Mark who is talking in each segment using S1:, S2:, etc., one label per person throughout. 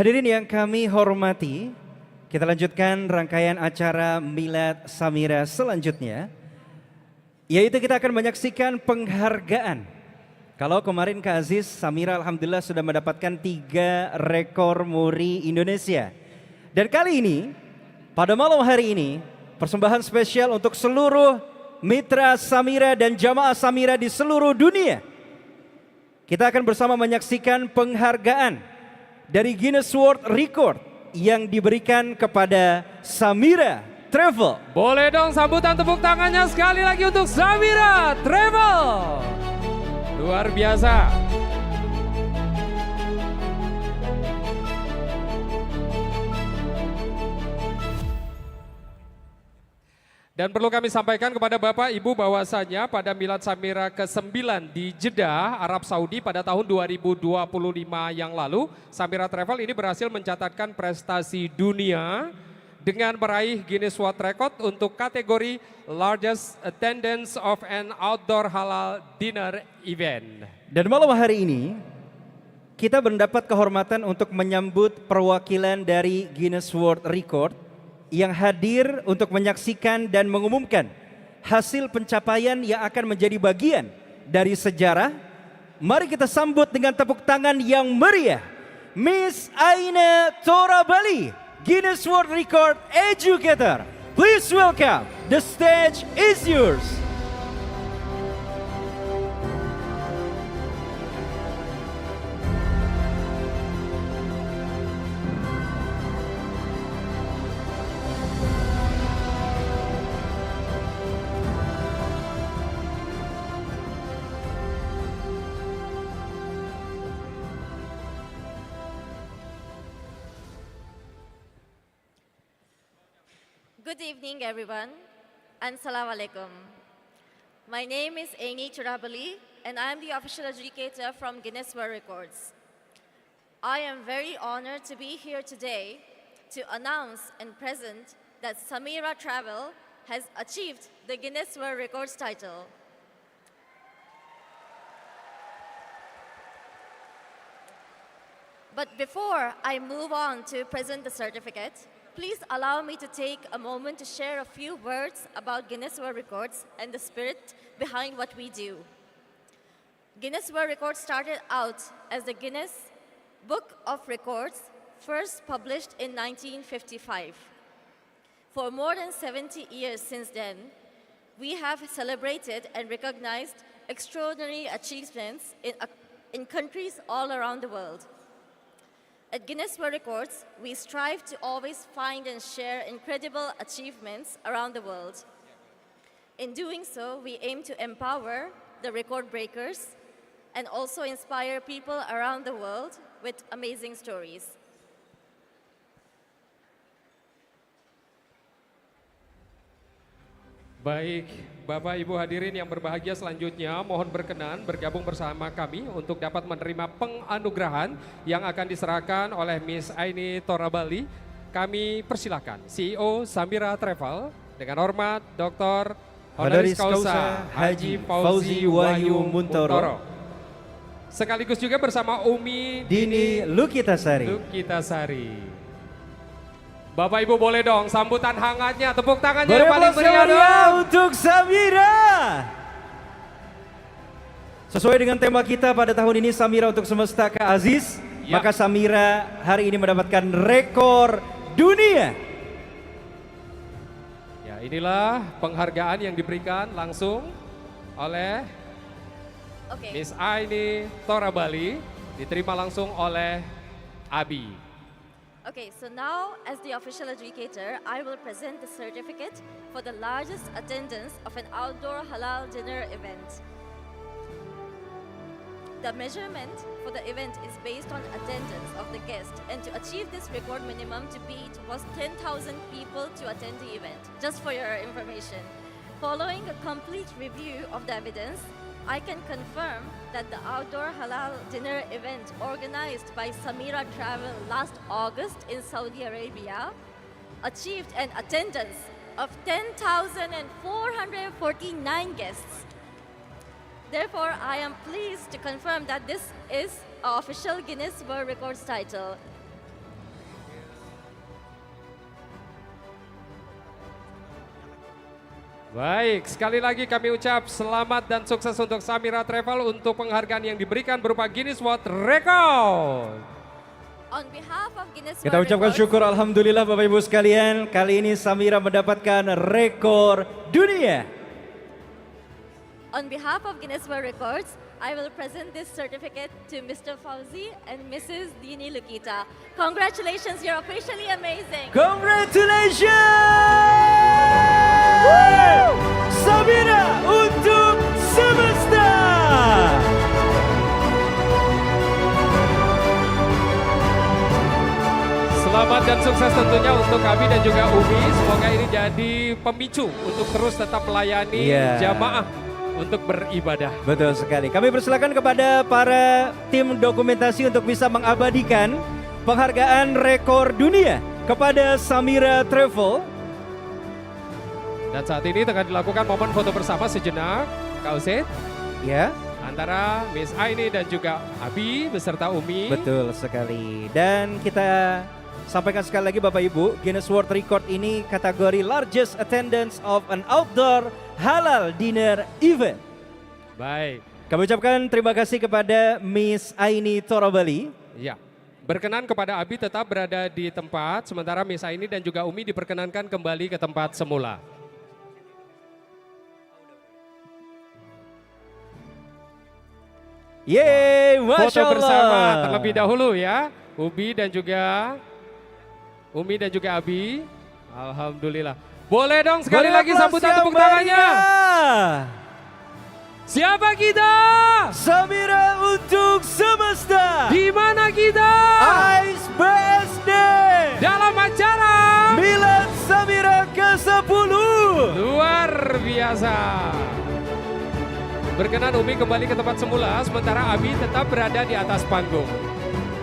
S1: Hadirin yang kami hormati, kita lanjutkan rangkaian acara Milad Samira selanjutnya, yaitu kita akan menyaksikan penghargaan. Kalau kemarin Kak Aziz, Samira alhamdulillah sudah mendapatkan 3 rekor muri Indonesia. Dan kali ini, pada malam hari ini, persembahan spesial untuk seluruh mitra Samira dan jamaah Samira di seluruh dunia. Kita akan bersama menyaksikan penghargaan dari Guinness World Record yang diberikan kepada Samira Travel.
S2: Boleh dong sambutan tepuk tangannya sekali lagi untuk Samira Travel. Luar biasa. Dan perlu kami sampaikan kepada Bapak Ibu bahwasanya pada Milad Samira ke-9 di Jeddah, Arab Saudi pada tahun 2025 yang lalu, Samira Travel ini berhasil mencatatkan prestasi dunia dengan meraih Guinness World Record untuk kategori Largest Attendance of an Outdoor Halal Dinner Event.
S1: Dan malam hari ini, kita mendapat kehormatan untuk menyambut perwakilan dari Guinness World Record yang hadir untuk menyaksikan dan mengumumkan hasil pencapaian yang akan menjadi bagian dari sejarah. Mari kita sambut dengan tepuk tangan yang meriah, Miss Aina Torabali, Guinness World Record Educator. Please welcome, the stage is yours.
S3: Good evening, everyone, and Assalamu alaikum. My name is Aini Churabali, and I am the official adjudicator from Guinness World Records. I am very honored to be here today to announce and present that Samira Travel has achieved the Guinness World Records title. But before I move on to present the certificate, please allow me to take a moment to share a few words about Guinness World Records and the spirit behind what we do. Guinness World Records started out as the Guinness Book of Records, first published in 1955. For more than 70 years since then, we have celebrated and recognized extraordinary achievements in countries all around the world. At Guinness World Records, we strive to always find and share incredible achievements around the world. In doing so, we aim to empower the record breakers and also inspire people around the world with amazing stories.
S2: Baik, Bapak Ibu hadirin yang berbahagia selanjutnya, mohon berkenan bergabung bersama kami untuk dapat menerima penganugerahan yang akan diserahkan oleh Miss Aini Torabali. Kami persilakan CEO Samira Travel dengan hormat Dr. Honoris Causa Haji Fauzi Wahyu Muntoro. Sekaligus juga bersama Umi
S1: Dini Lukitasari.
S2: Bapak Ibu boleh dong sambutan hangatnya, tepuk tangannya
S1: Boleh
S2: yang paling meriah dong.
S1: untuk Samira. Sesuai dengan tema kita pada tahun ini, Samira untuk semesta Kak Aziz,
S2: Ya.
S1: maka Samira hari ini mendapatkan rekor dunia.
S2: Ya, inilah penghargaan yang diberikan langsung oleh
S3: Okay.
S2: Miss Aini Torabali, diterima langsung oleh Abi.
S3: Okay, so now as the official adjudicator, I will present the certificate for the largest attendance of an outdoor halal dinner event. The measurement for the event is based on attendance of the guest, and to achieve this record minimum to beat was 10,000 people to attend the event, just for your information. Following a complete review of the evidence, I can confirm that the outdoor halal dinner event organized by Samira Travel last August in Saudi Arabia achieved an attendance of 10,449 guests. Therefore, I am pleased to confirm that this is an official Guinness World Records title.
S2: Baik, sekali lagi kami ucap selamat dan sukses untuk Samira Travel untuk penghargaan yang diberikan berupa Guinness World Record.
S3: On behalf of Guinness
S1: Kita
S3: World
S1: ucapkan
S3: Records,
S1: syukur alhamdulillah Bapak Ibu sekalian, kali ini Samira mendapatkan rekor dunia.
S3: on behalf of Guinness World Records, I will present this certificate to Mr. Fauzi and Mrs. Dini Lukita. Congratulations, you're officially amazing.
S1: Congratulations! Samira untuk semesta.
S2: Selamat dan sukses tentunya untuk Abi dan juga Umi. Semoga ini jadi pemicu untuk terus tetap melayani jamaah untuk beribadah.
S1: Betul sekali. Kami persilakan kepada para tim dokumentasi untuk bisa mengabadikan penghargaan rekor dunia kepada Samira Travel.
S2: Dan saat ini tengah dilakukan momen foto bersama sejenak, Kak Uset,
S1: Ya,
S2: antara Miss Aini dan juga Abi beserta Umi.
S1: betul sekali. Dan kita sampaikan sekali lagi Bapak Ibu, Guinness World Record ini kategori largest attendance of an outdoor halal dinner event.
S2: Baik,
S1: Kami ucapkan terima kasih kepada Miss Aini Torabali.
S2: ya. Berkenan kepada Abi tetap berada di tempat, sementara Miss Aini dan juga Umi diperkenankan kembali ke tempat semula.
S1: Yeay, Masya
S2: Foto
S1: Allah.
S2: bersama terlebih dahulu ya, Umi dan juga Abi. Alhamdulillah. Boleh dong sekali lagi sambutan tepuk tangannya. Siapa kita?
S1: Samira untuk semesta.
S2: Di mana kita?
S1: Ice BSD.
S2: Dalam acara
S1: Milad Samira ke-10.
S2: luar biasa. Berkenan Umi kembali ke tempat semula, sementara Abi tetap berada di atas panggung.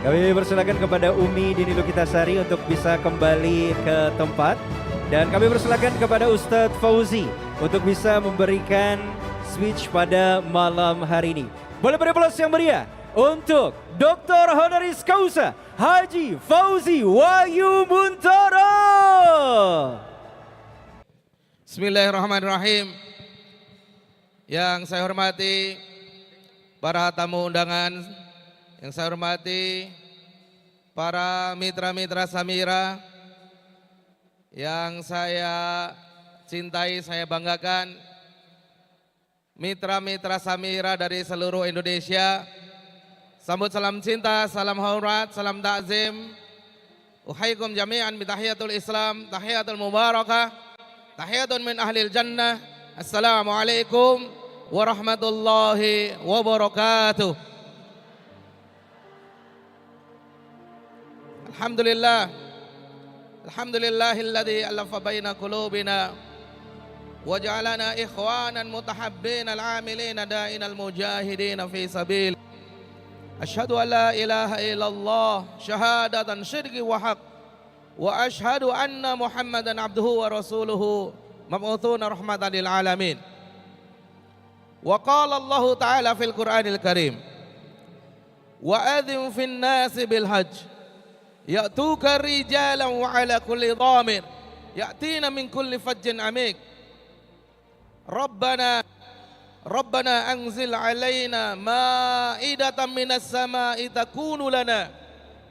S1: Kami persilakan kepada Umi Dini Lukitasari untuk bisa kembali ke tempat. Dan kami persilakan kepada Ustadz Fauzi untuk bisa memberikan speech pada malam hari ini. Boleh beri aplaus yang meriah untuk Dr. Honoris Causa Haji Fauzi Wahyu Muntoro.
S4: Bismillahirrahmanirrahim. Yang saya hormati para tamu undangan, yang saya hormati para mitra-mitra Samira, yang saya cintai, saya banggakan, mitra-mitra Samira dari seluruh Indonesia. Sambut salam cinta, salam hormat, salam ta'zim. Uhaikum jami'an bitahiyatul Islam, tahiyatul mubarakah, tahiyatun min ahlil jannah. Assalamualaikum warahmatullahi wabarakatuh. Alhamdulillah. Alhamdulillahilladzi alafa baina qulubina wa ja'alana ikhwanan mutahabbina al-amilina da'inal mujahidina fi sabil. Asyhadu an la ilaha illallah syahadatan syirki wa haq wa asyhadu anna Muhammadan abduhu wa rasuluhu mab'utsuna rahmatan lil alamin. Wa qala Allah ta'ala fil Qur'anil Karim, wa adzim fin nasi bil hajj ya'tuka rijalan wa ala kulli dhamir ya'tina min kulli fajjin amik. Rabbana anzil alaina ma'idatan minas sama'i takunu lana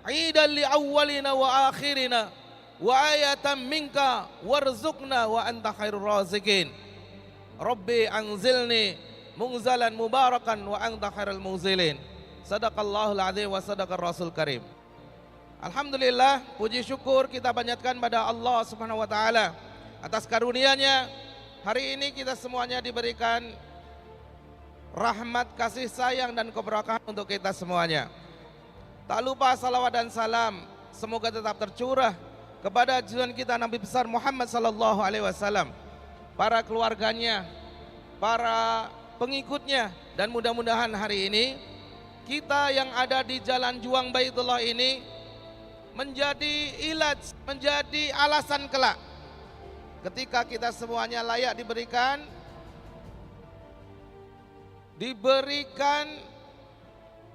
S4: 'idan li awwalina wa akhirina wa ayatan minka warzuqna wa anta khairur raziqin. Rabbi anzilni munzalan mubarakan wa anta khairul munzilin. Sadaqallahul azim wa sadaqar rasul karim. Alhamdulillah, puji syukur kita panjatkan pada Allah Subhanahu wa taala atas karunia-Nya. Hari ini kita semuanya diberikan rahmat, kasih sayang dan keberkahan untuk kita semuanya. Tak lupa salawat dan salam semoga tetap tercurah kepada junjungan kita Nabi besar Muhammad sallallahu alaihi wasallam, para keluarganya, para pengikutnya, dan mudah-mudahan hari ini kita yang ada di jalan juang Baitullah ini menjadi ilaj, menjadi alasan kelak ketika kita semuanya layak diberikan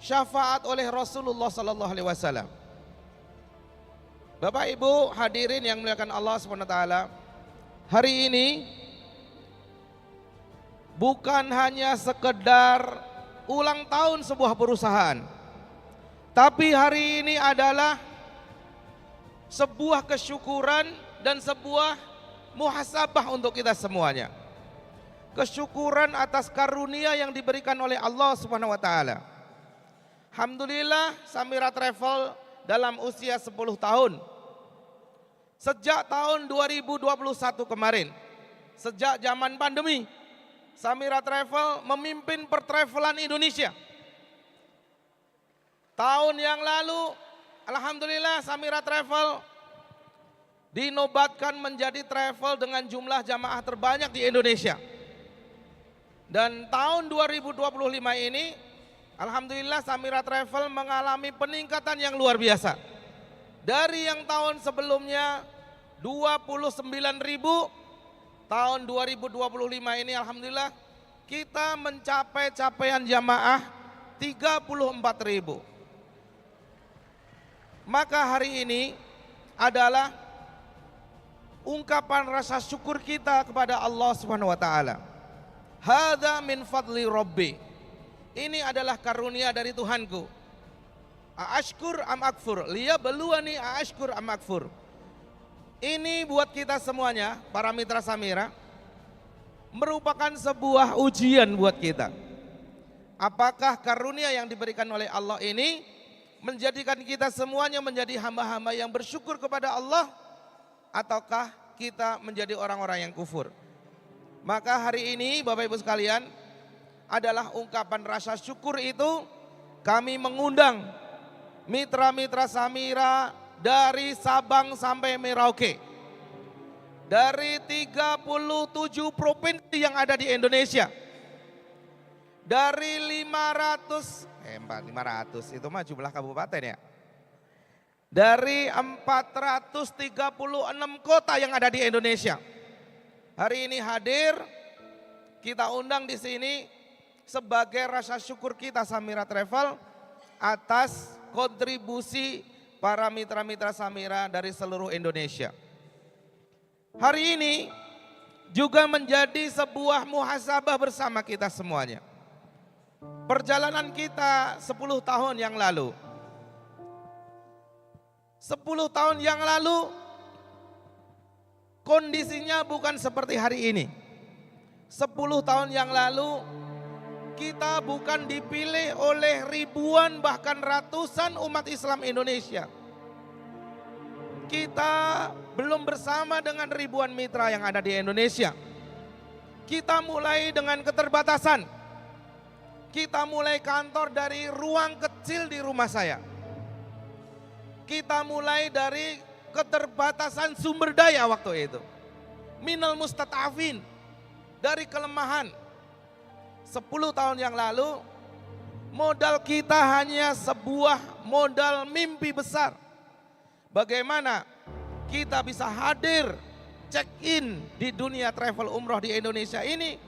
S4: syafaat oleh Rasulullah sallallahu alaihi wasallam. Bapak Ibu hadirin yang dimuliakan Allah Subhanahu wa taala, hari ini bukan hanya sekedar ulang tahun sebuah perusahaan, tapi hari ini adalah sebuah kesyukuran dan sebuah muhasabah untuk kita semuanya. Kesyukuran atas karunia yang diberikan oleh Allah Subhanahu wa taala. Alhamdulillah Samira Travel dalam usia 10 tahun. Sejak tahun 2021 kemarin, sejak zaman pandemi, Samira Travel memimpin pertravelan Indonesia. Tahun yang lalu, alhamdulillah Samira Travel dinobatkan menjadi travel dengan jumlah jamaah terbanyak di Indonesia. Dan tahun 2025 ini, alhamdulillah Samira Travel mengalami peningkatan yang luar biasa. Dari yang tahun sebelumnya 29.000, tahun 2025 ini alhamdulillah kita mencapai capaian jamaah 34.000. Maka hari ini adalah ungkapan rasa syukur kita kepada Allah Subhanahu wa taala. Hadza min fadli Rabbi. Ini adalah karunia dari Tuhanku. Aashkur am akfur, liyabluwani aashkur am akfur. Ini buat kita semuanya, para mitra Samira, merupakan sebuah ujian buat kita. Apakah karunia yang diberikan oleh Allah ini menjadikan kita semuanya menjadi hamba-hamba yang bersyukur kepada Allah, ataukah kita menjadi orang-orang yang kufur? Maka hari ini Bapak Ibu sekalian, adalah ungkapan rasa syukur itu kami mengundang mitra-mitra Samira dari Sabang sampai Merauke, dari 37 provinsi yang ada di Indonesia, dari 500 itu mah jumlah kabupaten ya, dari 436 kota yang ada di Indonesia. Hari ini hadir, kita undang di sini sebagai rasa syukur kita Samira Travel atas kontribusi para mitra-mitra Samira dari seluruh Indonesia. Hari ini juga menjadi sebuah muhasabah bersama kita semuanya. Perjalanan kita 10 tahun yang lalu. 10 tahun yang lalu kondisinya bukan seperti hari ini. 10 tahun yang lalu kita bukan dipilih oleh ribuan bahkan ratusan umat Islam Indonesia. Kita belum bersama dengan ribuan mitra yang ada di Indonesia. Kita mulai dengan keterbatasan. Kita mulai kantor dari ruang kecil di rumah saya. Kita mulai dari keterbatasan sumber daya waktu itu. Minal mustata'afin, dari kelemahan. 10 tahun yang lalu modal kita hanya sebuah modal mimpi besar. Bagaimana kita bisa hadir check in di dunia travel umroh di Indonesia ini,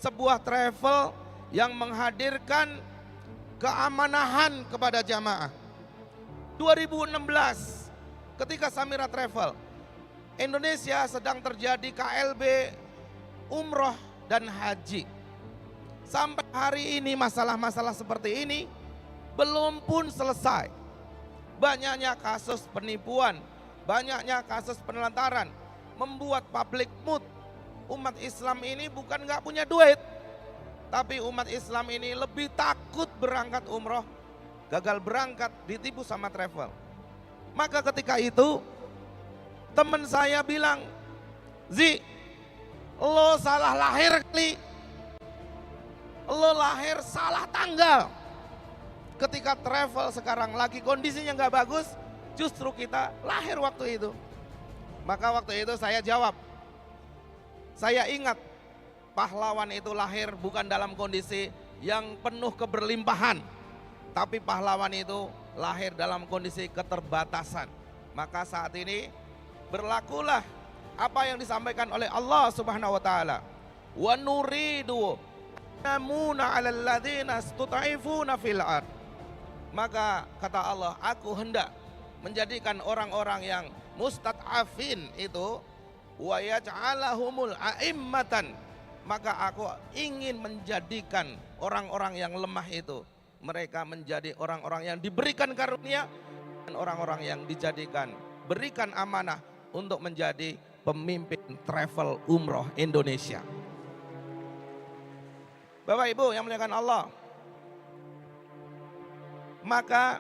S4: sebuah travel yang menghadirkan keamanahan kepada jamaah. 2016 ketika Samira Travel, Indonesia sedang terjadi KLB umroh dan haji. Sampai hari ini masalah-masalah seperti ini belum pun selesai. Banyaknya kasus penipuan, banyaknya kasus penelantaran, membuat public mood. Umat Islam ini bukan gak punya duit, tapi umat Islam ini lebih takut berangkat umroh, gagal berangkat, ditipu sama travel. Maka ketika itu teman saya bilang, Zi, lo salah lahir kali, lo lahir salah tanggal. Ketika travel sekarang lagi kondisinya nggak bagus, justru kita lahir waktu itu. Maka waktu itu saya jawab, saya ingat pahlawan itu lahir bukan dalam kondisi yang penuh keberlimpahan, tapi pahlawan itu lahir dalam kondisi keterbatasan. Maka saat ini berlakulah apa yang disampaikan oleh Allah Subhanahu wa taala. Wa nuridu namuna 'alal ladzina istud'ifuna fil ard. Maka kata Allah, aku hendak menjadikan orang-orang yang mustad'afin itu wa yaj'alahumul a'immatan, maka aku ingin menjadikan orang-orang yang lemah itu, mereka menjadi orang-orang yang diberikan karunia, dan orang-orang yang dijadikan, berikan amanah untuk menjadi pemimpin travel umroh Indonesia. Bapak Ibu yang muliakan Allah, maka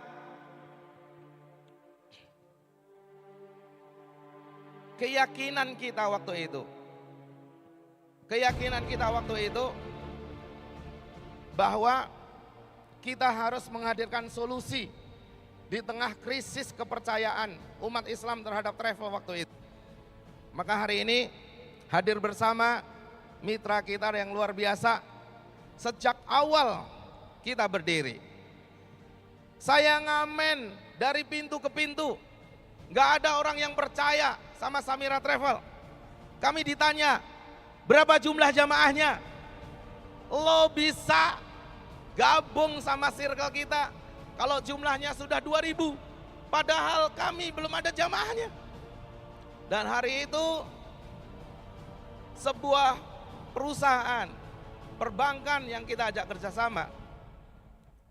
S4: keyakinan kita waktu itu bahwa kita harus menghadirkan solusi di tengah krisis kepercayaan umat Islam terhadap travel waktu itu. Maka hari ini hadir bersama mitra kita yang luar biasa. Sejak awal kita berdiri, saya ngamen dari pintu ke pintu, gak ada orang yang percaya sama Samira Travel. Kami ditanya, berapa jumlah jamaahnya? Lo bisa gabung sama circle kita kalau jumlahnya sudah 2000, padahal kami belum ada jamaahnya. Dan hari itu sebuah perusahaan perbankan yang kita ajak kerjasama,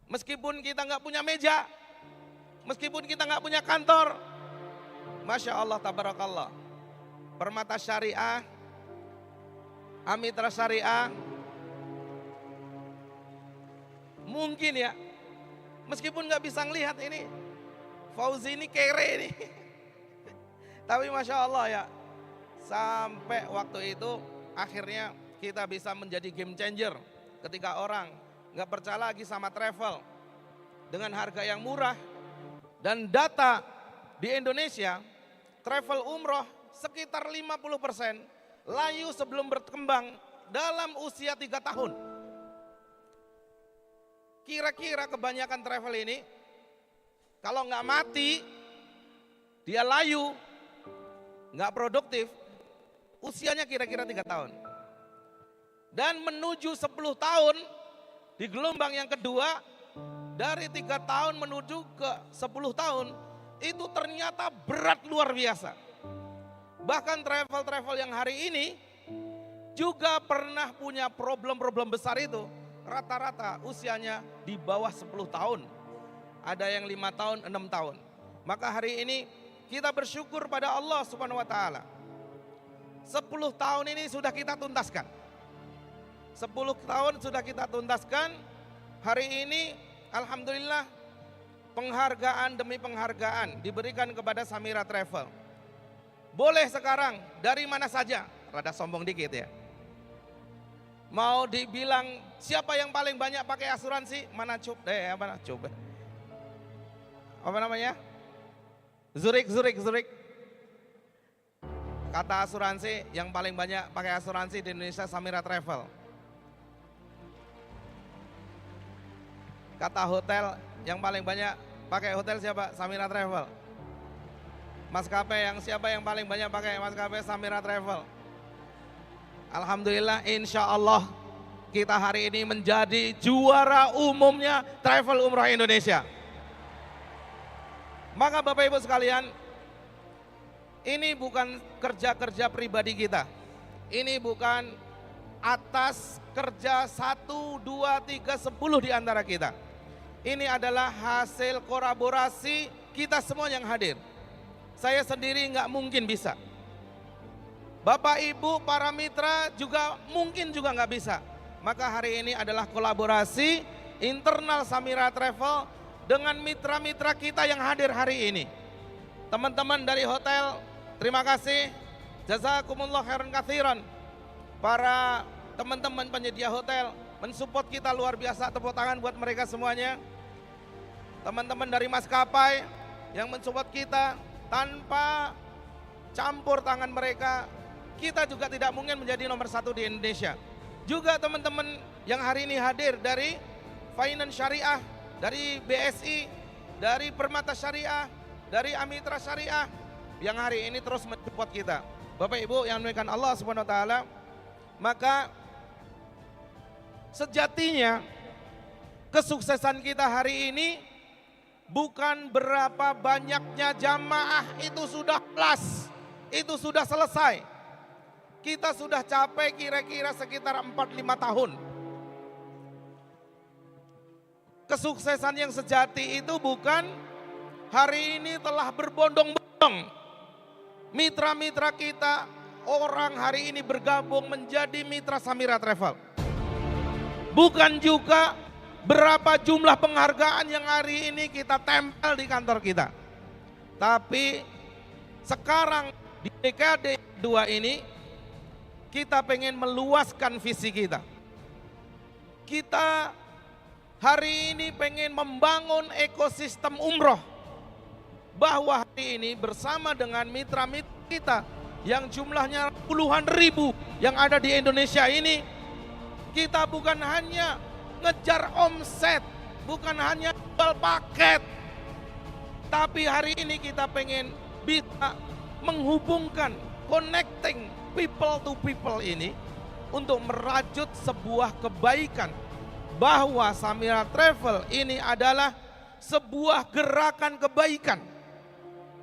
S4: meskipun kita nggak punya meja, meskipun kita nggak punya kantor, Masya Allah, tabarakallah, Permata Syariah, Amitra Syariah, mungkin ya, meskipun nggak bisa ngelihat ini, Fauzi ini kere nih, tapi Masya Allah ya, sampai waktu itu akhirnya kita bisa menjadi game changer ketika orang nggak percaya lagi sama travel dengan harga yang murah. Dan data di Indonesia, travel umroh sekitar 50% layu sebelum berkembang dalam usia 3 tahun. Kira-kira kebanyakan travel ini kalau nggak mati, dia layu, nggak produktif, usianya kira-kira 3 tahun. Dan menuju 10 tahun di gelombang yang kedua, dari 3 tahun menuju ke 10 tahun, itu ternyata berat luar biasa. Bahkan travel-travel yang hari ini juga pernah punya problem-problem besar itu, rata-rata usianya di bawah 10 tahun. Ada yang 5 tahun, 6 tahun. Maka hari ini kita bersyukur pada Allah Subhanahu wa taala. 10 tahun ini sudah kita tuntaskan. 10 tahun sudah kita tuntaskan. Hari ini alhamdulillah penghargaan demi penghargaan diberikan kepada Samira Travel. Boleh sekarang dari mana saja, rada sombong dikit ya. Mau dibilang siapa yang paling banyak pakai asuransi? Mana coba. Apa namanya? Zurich. Kata asuransi yang paling banyak pakai asuransi di Indonesia Samira Travel. Kata hotel yang paling banyak pakai hotel siapa? Samira Travel. Maskapai yang siapa yang paling banyak pakai maskapai? Samira Travel. Alhamdulillah, insya Allah kita hari ini menjadi juara umumnya travel umroh Indonesia. Maka Bapak Ibu sekalian, ini bukan kerja-kerja pribadi kita. Ini bukan atas kerja 1, 2, 3, 10 di antara kita. Ini adalah hasil kolaborasi kita semua yang hadir. Saya sendiri nggak mungkin bisa. Bapak Ibu para mitra juga mungkin juga nggak bisa. Maka hari ini adalah kolaborasi internal Samira Travel dengan mitra-mitra kita yang hadir hari ini. Teman-teman dari hotel, terima kasih. Jazakumullah khairan katsiran. Para teman-teman penyedia hotel mensupport kita luar biasa, tepuk tangan buat mereka semuanya. Teman-teman dari maskapai yang mensupport kita, tanpa campur tangan mereka, kita juga tidak mungkin menjadi nomor 1 di Indonesia. Juga teman-teman yang hari ini hadir dari Finance Syariah, dari BSI, dari Permata Syariah, dari Amitra Syariah, yang hari ini terus mensupport kita. Bapak Ibu yang dimuliakan Allah Subhanahu wa taala, maka sejatinya kesuksesan kita hari ini bukan berapa banyaknya jamaah, itu sudah kelas, itu sudah selesai. kita sudah capai kira-kira sekitar 4-5 tahun. Kesuksesan yang sejati itu bukan hari ini telah berbondong-bondong. Mitra-mitra kita, orang hari ini bergabung menjadi mitra Samira Travel. Bukan juga berapa jumlah penghargaan yang hari ini kita tempel di kantor kita. Tapi sekarang di dekade kedua ini kita pengen meluaskan visi kita. Kita hari ini pengen membangun ekosistem umroh. Bahwa hari ini bersama dengan mitra-mitra kita yang jumlahnya puluhan ribu yang ada di Indonesia ini, kita bukan hanya ngejar omset, bukan hanya jual paket, tapi hari ini kita pengen bisa menghubungkan, connecting people to people ini untuk merajut sebuah kebaikan, bahwa Samira Travel ini adalah sebuah gerakan kebaikan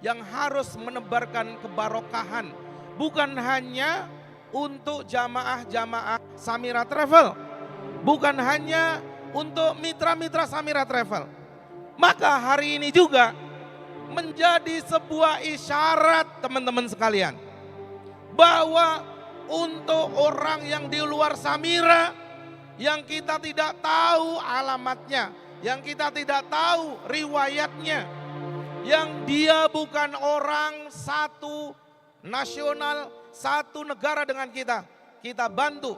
S4: yang harus menebarkan kebarokahan, bukan hanya untuk jamaah-jamaah Samira Travel, bukan hanya untuk mitra-mitra Samira Travel. Maka hari ini juga menjadi sebuah isyarat teman-teman sekalian, bahwa untuk orang yang di luar Samira, yang kita tidak tahu alamatnya, yang kita tidak tahu riwayatnya, yang dia bukan orang satu nasional, satu negara dengan kita bantu.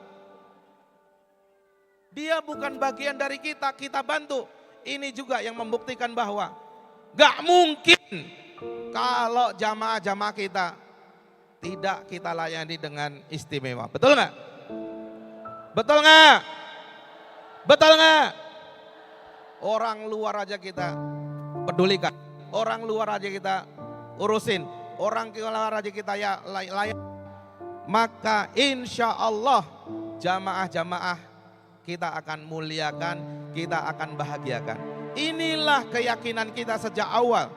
S4: Dia bukan bagian dari kita bantu. Ini juga yang membuktikan bahwa gak mungkin kalau jamaah-jamaah kita tidak kita layani dengan istimewa. Betul nggak? Betul nggak? Betul nggak? Orang luar aja kita pedulikan, orang luar aja kita urusin, orang luar aja kita ya layan. Maka insya Allah jamaah-jamaah kita akan muliakan, kita akan bahagiakan. Inilah keyakinan kita sejak awal.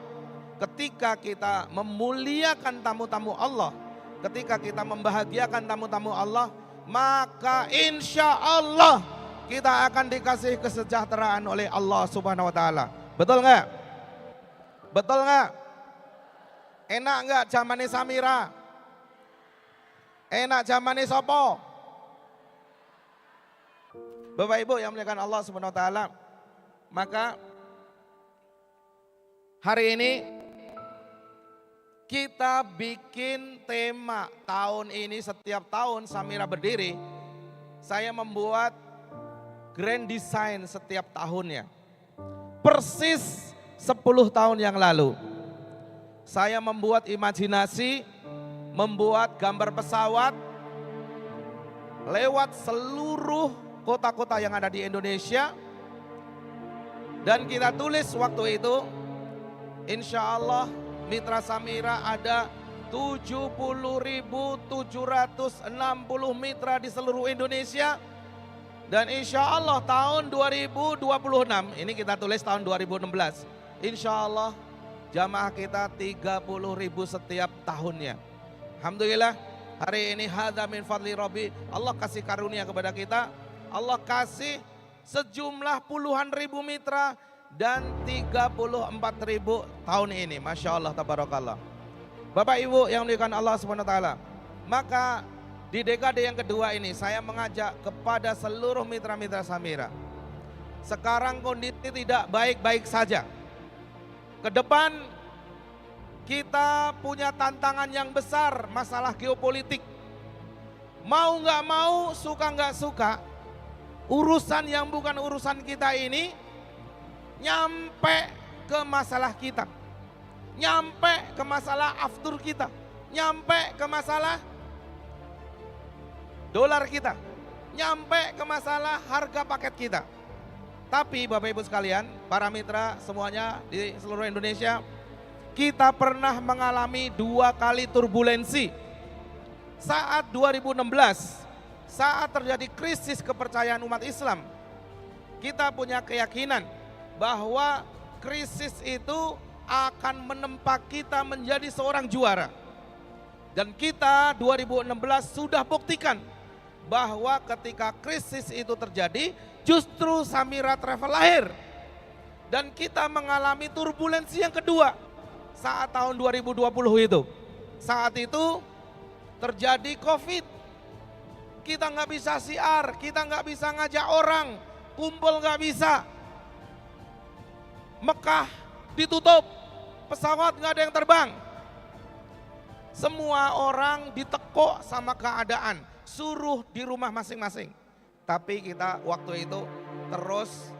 S4: Ketika kita memuliakan tamu-tamu Allah, ketika kita membahagiakan tamu-tamu Allah, maka insya Allah kita akan dikasih kesejahteraan oleh Allah Subhanahu wa taala. Betul nggak? Betul nggak? Enak nggak zamane Samira? Enak zamane sopo? Bapak Ibu yang muliakan Allah Subhanahu wa taala, maka hari ini kita bikin tema tahun ini. Setiap tahun Samira berdiri, saya membuat grand design setiap tahunnya. Persis 10 tahun yang lalu, saya membuat imajinasi, membuat gambar pesawat lewat seluruh kota-kota yang ada di Indonesia. Dan kita tulis waktu itu, insya Allah mitra Samira ada 70.760 mitra di seluruh Indonesia. Dan insya Allah tahun 2026, ini kita tulis tahun 2016, insya Allah jamaah kita 30.000 setiap tahunnya. Alhamdulillah hari ini hadza min fadli Rabbi, Allah kasih karunia kepada kita, Allah kasih sejumlah puluhan ribu mitra dan 34.000 tahun ini. Masya Allah, tabarakallah. Bapak Ibu yang dimuliakan Allah Subhanahu wa taala, maka di dekade yang kedua ini saya mengajak kepada seluruh mitra-mitra Samira. Sekarang kondisi tidak baik-baik saja. Ke depan kita punya tantangan yang besar, masalah geopolitik. Mau nggak mau, suka nggak suka, urusan yang bukan urusan kita ini nyampe ke masalah kita, nyampe ke masalah aftur kita, nyampe ke masalah dolar kita, nyampe ke masalah harga paket kita. Tapi Bapak Ibu sekalian, para mitra semuanya di seluruh Indonesia, kita pernah mengalami 2 kali turbulensi. Saat 2016, saat terjadi krisis kepercayaan umat Islam, kita punya keyakinan bahwa krisis itu akan menempa kita menjadi seorang juara. Dan kita 2016 sudah buktikan bahwa ketika krisis itu terjadi, justru Samira Travel lahir. Dan kita mengalami turbulensi yang kedua saat tahun 2020 itu. Saat itu terjadi COVID. Kita nggak bisa siar, kita nggak bisa ngajak orang, kumpul nggak bisa. Mekah ditutup, pesawat nggak ada yang terbang. Semua orang ditekuk sama keadaan, suruh di rumah masing-masing. Tapi kita waktu itu terus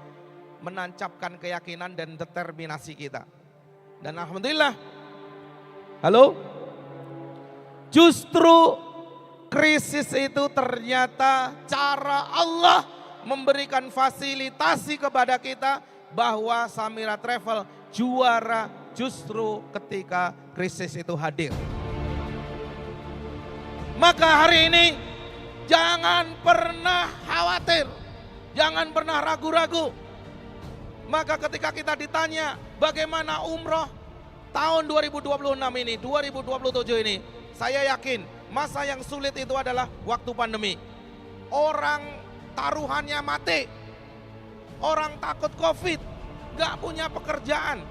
S4: menancapkan keyakinan dan determinasi kita. Dan alhamdulillah, halo, justru krisis itu ternyata cara Allah memberikan fasilitasi kepada kita bahwa Samira Travel juara justru ketika krisis itu hadir. Maka hari ini jangan pernah khawatir, jangan pernah ragu-ragu. Maka ketika kita ditanya bagaimana umroh tahun 2026 ini, 2027 ini, saya yakin masa yang sulit itu adalah waktu pandemi. Orang taruhannya mati, orang takut COVID, gak punya pekerjaan.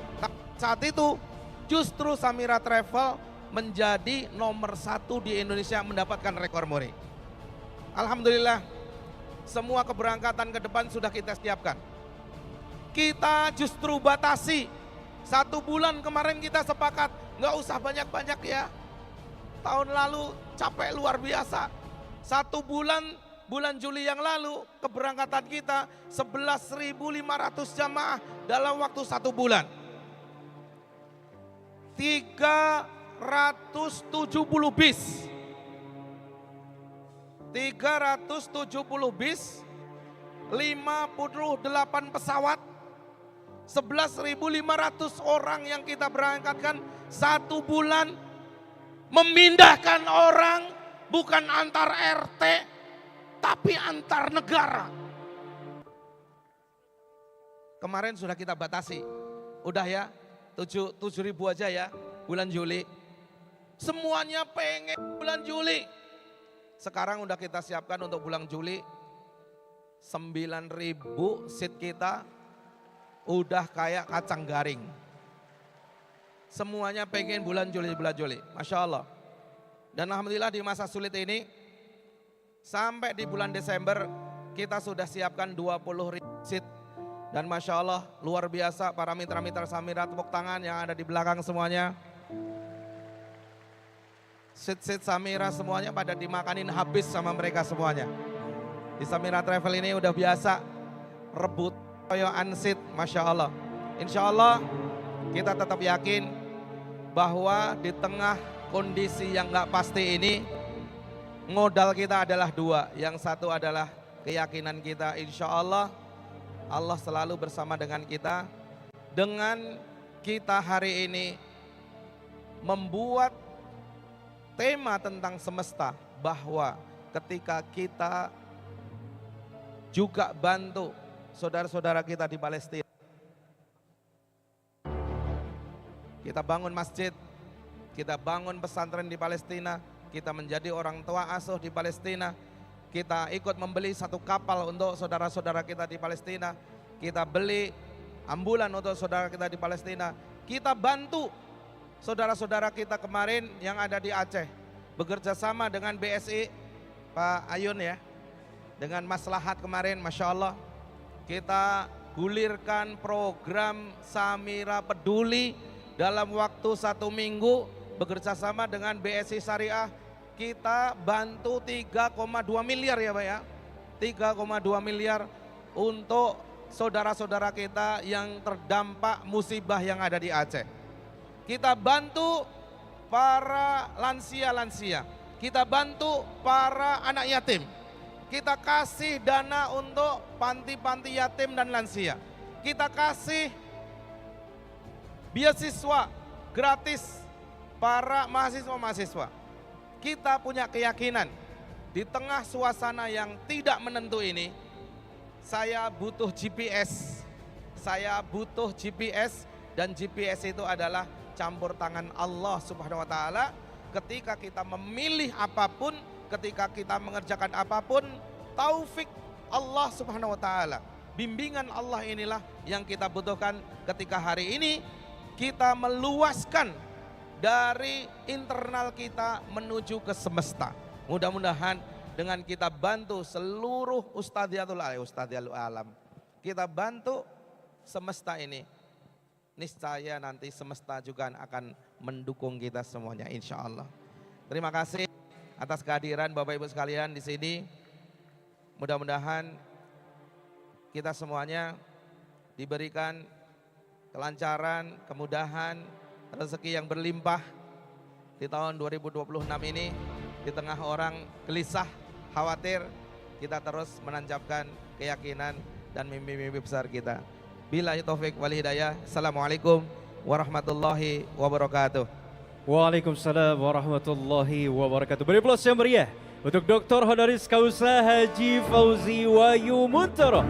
S4: Saat itu justru Samira Travel menjadi nomor 1 di Indonesia mendapatkan rekor muri. Alhamdulillah, semua keberangkatan ke depan sudah kita siapkan. Kita justru batasi. 1 bulan kemarin kita sepakat, nggak usah banyak-banyak ya. Tahun lalu capek luar biasa. 1 bulan Juli yang lalu keberangkatan kita 11.500 jamaah dalam waktu 1 bulan. 370 bis. 370 bis, 58 pesawat, 11.500 orang yang kita berangkatkan 1 bulan, memindahkan orang bukan antar RT tapi antar negara. Kemarin sudah kita batasi, udah ya 7.000 aja ya bulan Juli. Semuanya pengen bulan Juli. Sekarang udah kita siapkan untuk bulan Juli 9.000 seat kita udah kayak kacang garing. Semuanya pengen bulan Juli. Masya Allah. Dan alhamdulillah di masa sulit ini sampai di bulan Desember kita sudah siapkan 20.000 seat. Dan Masya Allah luar biasa para mitra-mitra Samira, tepuk tangan yang ada di belakang semuanya. Seat Samira semuanya pada dimakanin habis sama mereka semuanya. Di Samira Travel ini udah biasa rebut koyoan seat, Masya Allah. Insya Allah kita tetap yakin bahwa di tengah kondisi yang gak pasti ini, modal kita adalah 2. Yang satu adalah keyakinan kita, insya Allah Allah selalu bersama dengan kita. Dengan kita hari ini membuat tema tentang semesta, bahwa ketika kita juga bantu saudara-saudara kita di Palestina, kita bangun masjid, kita bangun pesantren di Palestina, kita menjadi orang tua asuh di Palestina, kita ikut membeli 1 kapal untuk saudara-saudara kita di Palestina, kita beli ambulan untuk saudara kita di Palestina, kita bantu saudara-saudara kita kemarin yang ada di Aceh, bekerja sama dengan BSI, Pak Ayun ya, dengan maslahat kemarin, Masya Allah, kita gulirkan program Samira Peduli dalam waktu 1 minggu, bekerja sama dengan BSI Syariah, kita bantu 3,2 miliar ya Pak ya, 3,2 miliar untuk saudara-saudara kita yang terdampak musibah yang ada di Aceh. Kita bantu para lansia-lansia, kita bantu para anak yatim, kita kasih dana untuk panti-panti yatim dan lansia, kita kasih beasiswa gratis para mahasiswa-mahasiswa. Kita punya keyakinan di tengah suasana yang tidak menentu ini, saya butuh GPS, dan GPS itu adalah campur tangan Allah Subhanahu wa taala ketika kita memilih apapun, ketika kita mengerjakan apapun, taufik Allah Subhanahu wa taala, bimbingan Allah inilah yang kita butuhkan ketika hari ini kita meluaskan dari internal kita menuju ke semesta. Mudah-mudahan dengan kita bantu seluruh ustadziyatul alam, kita bantu semesta ini, niscaya nanti semesta juga akan mendukung kita semuanya, insya Allah. Terima kasih atas kehadiran Bapak Ibu sekalian di sini. Mudah-mudahan kita semuanya diberikan kelancaran, kemudahan, rezeki yang berlimpah di tahun 2026 ini. Di tengah orang gelisah, khawatir, kita terus menancapkan keyakinan dan mimpi-mimpi besar kita. Billahi taufik wal hidayah. Assalamualaikum warahmatullahi wabarakatuh.
S1: Waalaikumsalam warahmatullahi wabarakatuh. Beri aplaus yang meriah untuk Dr. Honoris Causa Haji Fauzi Wayu Muntoro.